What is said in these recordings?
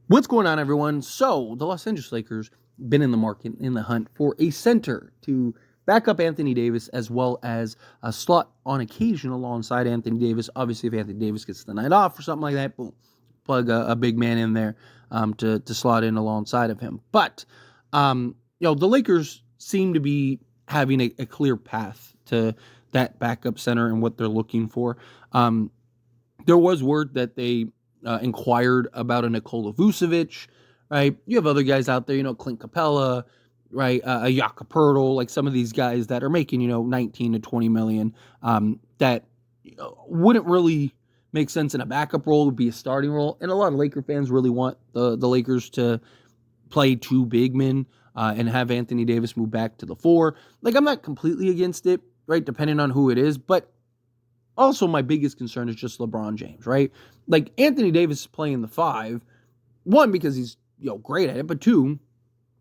What's going on, everyone? So, the Los Angeles Lakers been in the market, in the hunt for a center to back up Anthony Davis, as well as a slot on occasion alongside Anthony Davis. Obviously, if Anthony Davis gets the night off or something like that, boom, plug a big man in there to slot in alongside of him. But, the Lakers seem to be having a clear path to that backup center and what they're looking for. There was word that they inquired about a Nikola Vucevic, right? You have other guys out there, Clint Capella, right? A Jakob Poeltl, like some of these guys that are making, 19 to 20 million, that wouldn't really make sense in a backup role, would be a starting role. And a lot of Laker fans really want the Lakers to play two big men and have Anthony Davis move back to the four. Like, I'm not completely against it, right? Depending on who it is, but also, my biggest concern is just LeBron James, right? Like, Anthony Davis is playing the five, one, because he's, great at it, but two,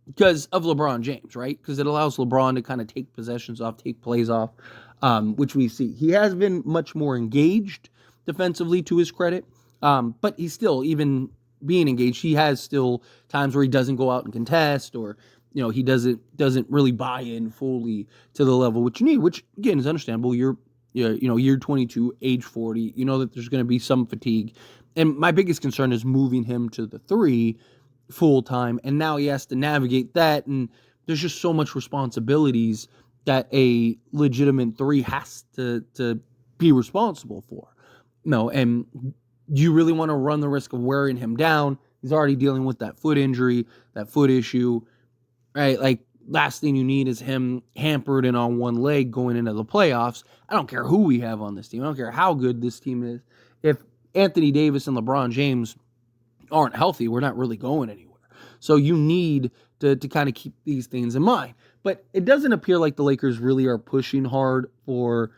because of LeBron James, right? Because it allows LeBron to kind of take possessions off, take plays off, which we see. He has been much more engaged defensively, to his credit, but he's still, even being engaged, he has still times where he doesn't go out and contest, or he doesn't really buy in fully to the level which you need, which, again, is understandable. Year 22, age 40, that there's going to be some fatigue. And my biggest concern is moving him to the three full time. And now he has to navigate that. And there's just so much responsibilities that a legitimate three has to be responsible for. And you really want to run the risk of wearing him down. He's already dealing with that foot injury, that foot issue, right? Like, last thing you need is him hampered and on one leg going into the playoffs. I don't care who we have on this team. I don't care how good this team is. If Anthony Davis and LeBron James aren't healthy, we're not really going anywhere. So you need to kind of keep these things in mind. But it doesn't appear like the Lakers really are pushing hard for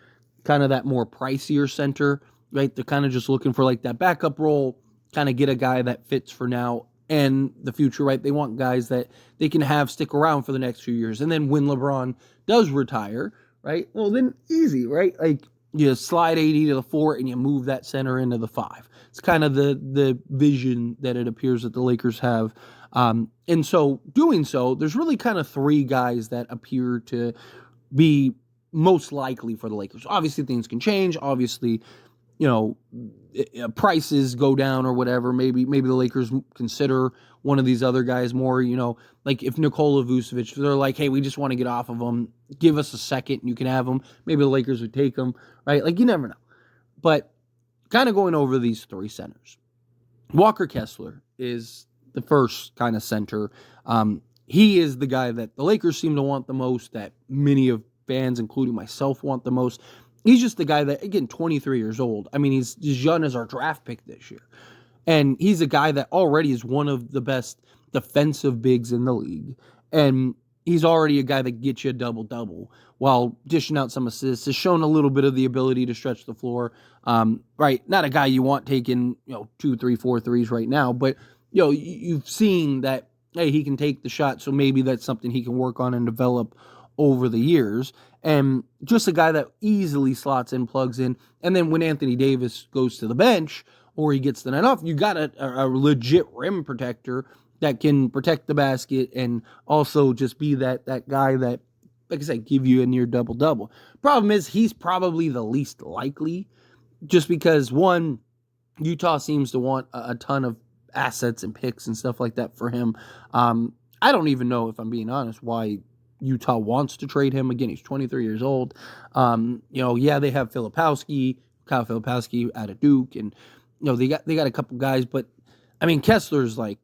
kind of that more pricier center, right? They're kind of just looking for like that backup role, kind of get a guy that fits for now and the future, right? They want guys that they can have stick around for the next few years. And then when LeBron does retire, right? Well, then easy, right? Like, you slide 80 to the 4 and you move that center into the 5. It's kind of the vision that it appears that the Lakers have. And so doing so, there's really kind of three guys that appear to be most likely for the Lakers. Obviously, things can change. Obviously, prices go down or whatever. Maybe the Lakers consider one of these other guys more, like if Nikola Vucevic, they're like, hey, we just want to get off of him. Give us a second and you can have him. Maybe the Lakers would take him, right? Like, you never know. But kind of going over these three centers. Walker Kessler is the first kind of center. He is the guy that the Lakers seem to want the most, that many of fans, including myself, want the most. He's just the guy that, again, 23 years old. I mean, he's as young as our draft pick this year. And he's a guy that already is one of the best defensive bigs in the league. And he's already a guy that gets you a double-double while dishing out some assists. Has shown a little bit of the ability to stretch the floor. Right, not a guy you want taking, 2, 3, 4 threes right now. But, you've seen that, hey, he can take the shot. So maybe that's something he can work on and develop over the years. And just a guy that easily slots in, plugs in. And then when Anthony Davis goes to the bench or he gets the night off, you got a legit rim protector that can protect the basket and also just be that guy that, like I said, give you a near double-double. Problem is, he's probably the least likely just because, one, Utah seems to want a ton of assets and picks and stuff like that for him. I don't even know, if I'm being honest, why Utah wants to trade him. Again, he's 23 years old. They have Kyle Filipowski out of Duke, and they got a couple guys, but I mean, Kessler's the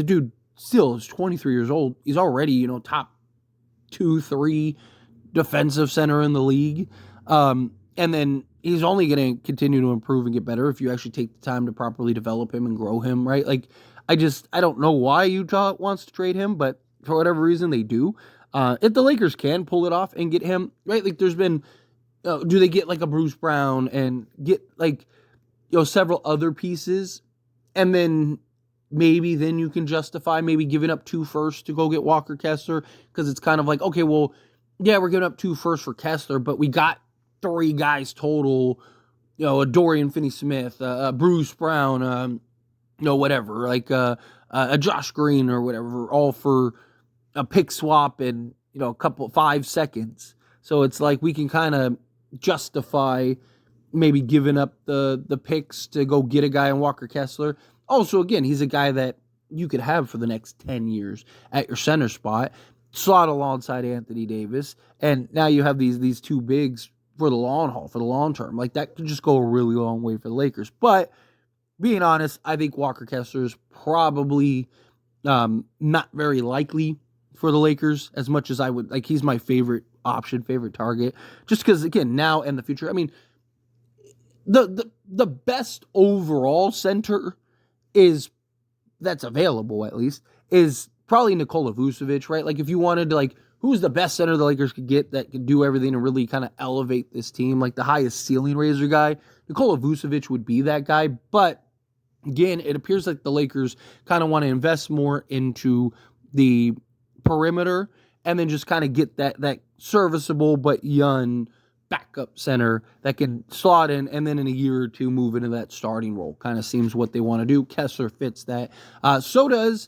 dude still is 23 years old. He's already, top 2, 3 defensive center in the league. And then he's only going to continue to improve and get better if you actually take the time to properly develop him and grow him, right? Like, I don't know why Utah wants to trade him, but for whatever reason, they do. If the Lakers can pull it off and get him, right? Like, there's been, do they get like a Bruce Brown and get like, several other pieces, and then maybe then you can justify maybe giving up 2 firsts to go get Walker Kessler, because it's kind of like, okay, well, yeah, we're giving up 2 firsts for Kessler, but we got 3 guys total, a Dorian Finney-Smith, Bruce Brown, whatever, like a Josh Green or whatever, all for a pick swap in, a couple 5 seconds. So it's like we can kind of justify maybe giving up the picks to go get a guy in Walker Kessler. Also, again, he's a guy that you could have for the next 10 years at your center spot, slot alongside Anthony Davis, and now you have these two bigs for the long haul, for the long term. Like, that could just go a really long way for the Lakers. But being honest, I think Walker Kessler is probably not very likely for the Lakers as much as I would. Like, he's my favorite option, favorite target, just because, again, now and the future. I mean, the best overall center that's available, at least, is probably Nikola Vucevic, right? Like, if you wanted to, like, who's the best center the Lakers could get that could do everything and really kind of elevate this team, like the highest ceiling raiser guy, Nikola Vucevic would be that guy. But again, it appears like the Lakers kind of want to invest more into the perimeter and then just kind of get that serviceable but young backup center that can slot in and then in a year or two move into that starting role. Kind of seems what they want to do. Kessler fits that. So does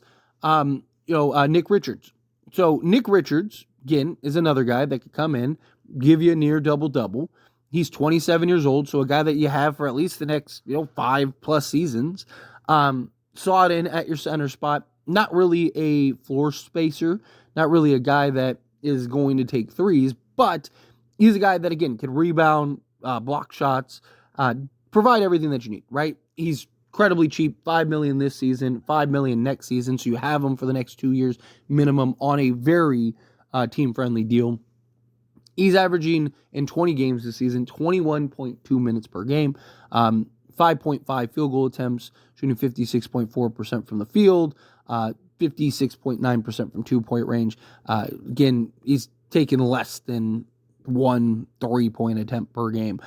Nick Richards. So Nick Richards, again, is another guy that could come in, give you a near double-double. He's 27 years old, so a guy that you have for at least the next 5+ seasons. Slot in at your center spot. Not really a floor spacer. Not really a guy that is going to take threes, but he's a guy that, again, can rebound, block shots, provide everything that you need, right? He's incredibly cheap, $5 million this season, $5 million next season, so you have him for the next 2 years minimum on a very team-friendly deal. He's averaging in 20 games this season 21.2 minutes per game, 5.5 field goal attempts, shooting 56.4% from the field, 56.9% from two-point range. Again, he's taking less than 1 3-point attempt per game.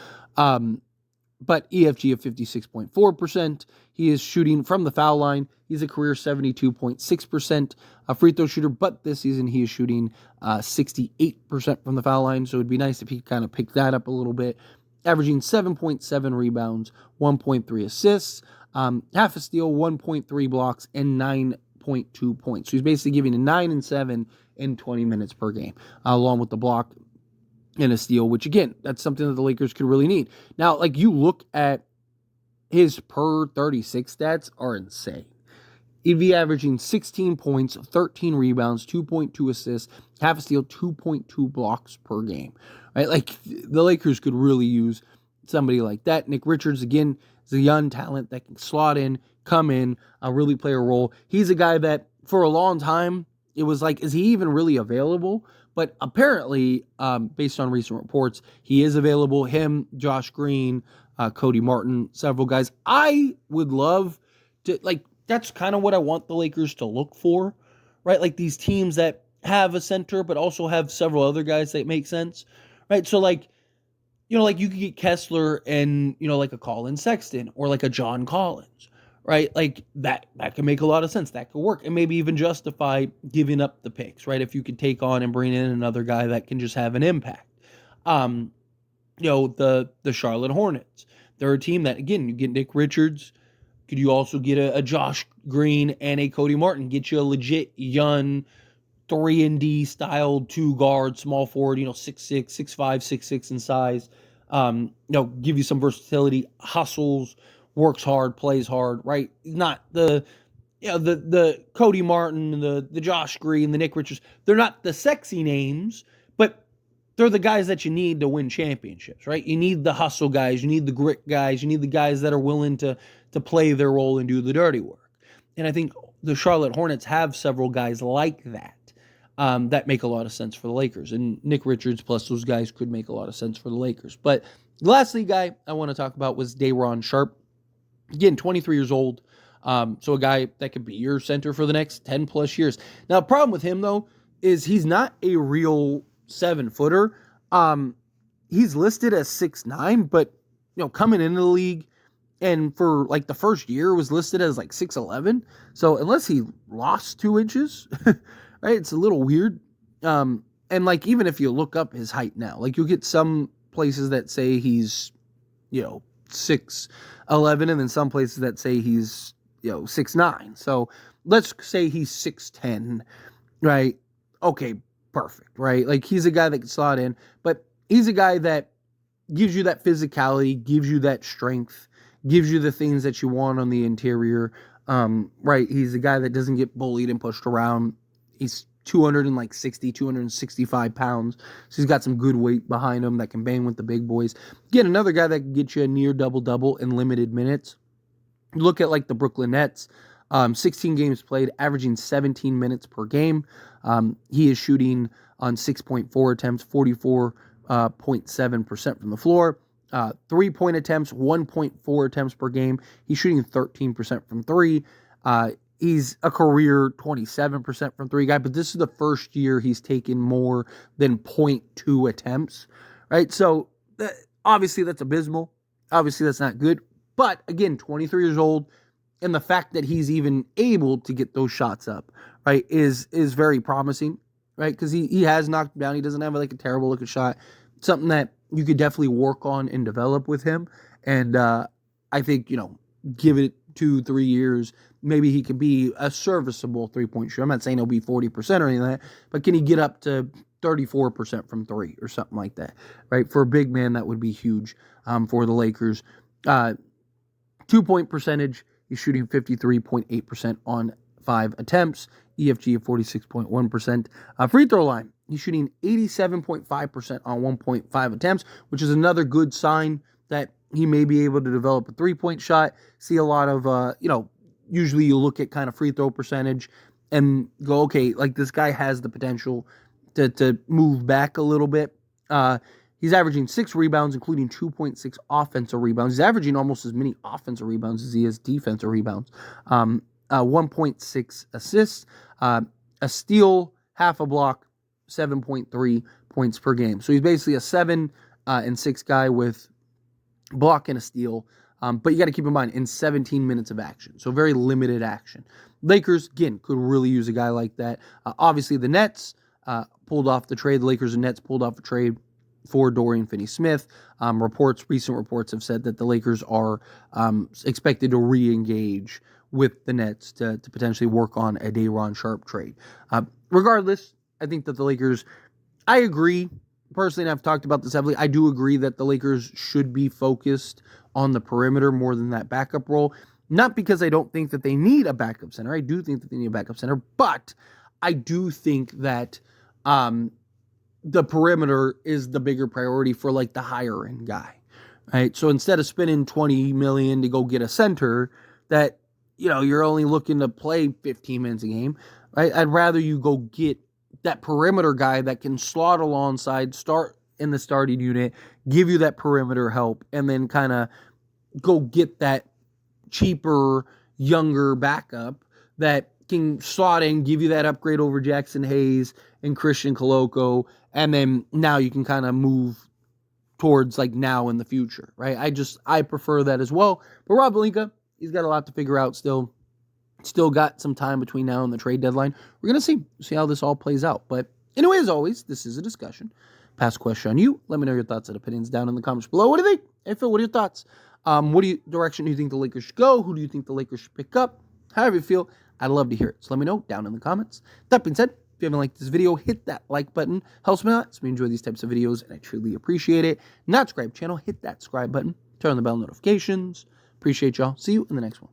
But EFG of 56.4%. He is shooting from the foul line. He's a career 72.6% free throw shooter, but this season he is shooting 68% from the foul line, so it'd be nice if he kind of picked that up a little bit. Averaging 7.7 rebounds, 1.3 assists, half a steal, 1.3 blocks, and 9.2 points. So he's basically giving a 9 and 7 in 20 minutes per game, along with the block and a steal, which, again, that's something that the Lakers could really need. Now, like, you look at his per 36 stats are insane. He'd be averaging 16 points, 13 rebounds, 2.2 assists, half a steal, 2.2 blocks per game. Right? Like, the Lakers could really use somebody like that. Nick Richards, again, is a young talent that can slot in, come in, really play a role. He's a guy that, for a long time, it was like, is he even really available? But apparently, based on recent reports, he is available. Him, Josh Green, Cody Martin, several guys. I would love to, like, that's kind of what I want the Lakers to look for, right? Like, these teams that have a center, but also have several other guys that make sense, right? So, like, like, you could get Kessler and, like a Colin Sexton or like a John Collins, right? Like, that can make a lot of sense. That could work. And maybe even justify giving up the picks, right? If you could take on and bring in another guy that can just have an impact. The Charlotte Hornets. They're a team that, again, you get Nick Richards. Could you also get a Josh Green and a Cody Martin? Get you a legit young 3-and-D style 2-guard, small forward, 6'6", 6'5", 6'6" in size. Give you some versatility, hustles, works hard, plays hard, right? Not the Cody Martin, the Josh Green, the Nick Richards. They're not the sexy names, but they're the guys that you need to win championships, right? You need the hustle guys, you need the grit guys, you need the guys that are willing to play their role and do the dirty work. And I think the Charlotte Hornets have several guys like that that make a lot of sense for the Lakers. And Nick Richards plus those guys could make a lot of sense for the Lakers. But the last guy I want to talk about was Day'Ron Sharpe. Again, 23 years old. So a guy that could be your center for the next 10 plus years. Now, the problem with him, though, is he's not a real 7-footer. He's listed as 6'9", but, coming into the league and for like the first year was listed as like 6'11". So unless he lost 2 inches, right, it's a little weird. And like, even if you look up his height now, like, you'll get some places that say he's, 6'11", and then some places that say he's 6'9". So let's say he's 6'10", right? Okay, perfect, right? Like, he's a guy that can slot in, but he's a guy that gives you that physicality, gives you that strength, gives you the things that you want on the interior. Right? He's a guy that doesn't get bullied and pushed around. He's 265 pounds. So he's got some good weight behind him that can bang with the big boys. Again, another guy that can get you a near double-double in limited minutes. Look at like the Brooklyn Nets. 16 games played, averaging 17 minutes per game. He is shooting on 6.4 attempts, 44.7% from the floor. 3-point attempts, 1.4 attempts per game. He's shooting 13% from three. He's a career 27% from three guy, but this is the first year he's taken more than 0.2 attempts, right? So obviously that's abysmal. Obviously that's not good. But again, 23 years old, and the fact that he's even able to get those shots up, right, is very promising, right? Because he has knocked him down. He doesn't have like a terrible looking shot. Something that you could definitely work on and develop with him. And I think, give it 2-3 years, maybe he could be a serviceable 3-point shooter. I'm not saying he'll be 40% or anything like that, but can he get up to 34% from three or something like that, right? For a big man, that would be huge for the Lakers. 2-point percentage, he's shooting 53.8% on 5 attempts, EFG of 46.1%. Free throw line, he's shooting 87.5% on 1.5 attempts, which is another good sign that he may be able to develop a 3-point shot. See a lot of, usually you look at kind of free throw percentage and go, okay, like this guy has the potential to move back a little bit. He's averaging 6 rebounds, including 2.6 offensive rebounds. He's averaging almost as many offensive rebounds as he is defensive rebounds. 1.6 assists, a steal, half a block, 7.3 points per game. So he's basically a 7 and 6 guy with block and a steal. But you got to keep in mind, in 17 minutes of action. So very limited action. Lakers, again, could really use a guy like that. Obviously, the Nets pulled off the trade. The Lakers and Nets pulled off a trade for Dorian Finney-Smith. Recent reports have said that the Lakers are expected to re-engage with the Nets to potentially work on a Day'Ron Sharpe trade. Regardless, I think that the Lakers, I agree, personally, and I've talked about this heavily, I do agree that the Lakers should be focused on the perimeter more than that backup role. Not because I don't think that they need a backup center. I do think that they need a backup center, but I do think that the perimeter is the bigger priority for like the higher end guy, right? So instead of spending $20 million to go get a center that, you're only looking to play 15 minutes a game, right? I'd rather you go get that perimeter guy that can slot alongside, start in the starting unit, give you that perimeter help, and then kind of go get that cheaper, younger backup that can slot in, give you that upgrade over Jackson Hayes and Christian Coloco, and then now you can kind of move towards like now in the future, right? I prefer that as well. But Rob Pelinka, he's got a lot to figure out still. Still got some time between now and the trade deadline. We're going to see how this all plays out. But anyway, as always, this is a discussion. Pass a question on you. Let me know your thoughts and opinions down in the comments below. What do you think? Hey, Phil, what are your thoughts? Direction do you think the Lakers should go? Who do you think the Lakers should pick up? However you feel, I'd love to hear it. So let me know down in the comments. That being said, if you haven't liked this video, hit that like button. Helps me out. So we enjoy these types of videos, and I truly appreciate it. Not subscribe channel, hit that subscribe button. Turn on the bell notifications. Appreciate y'all. See you in the next one.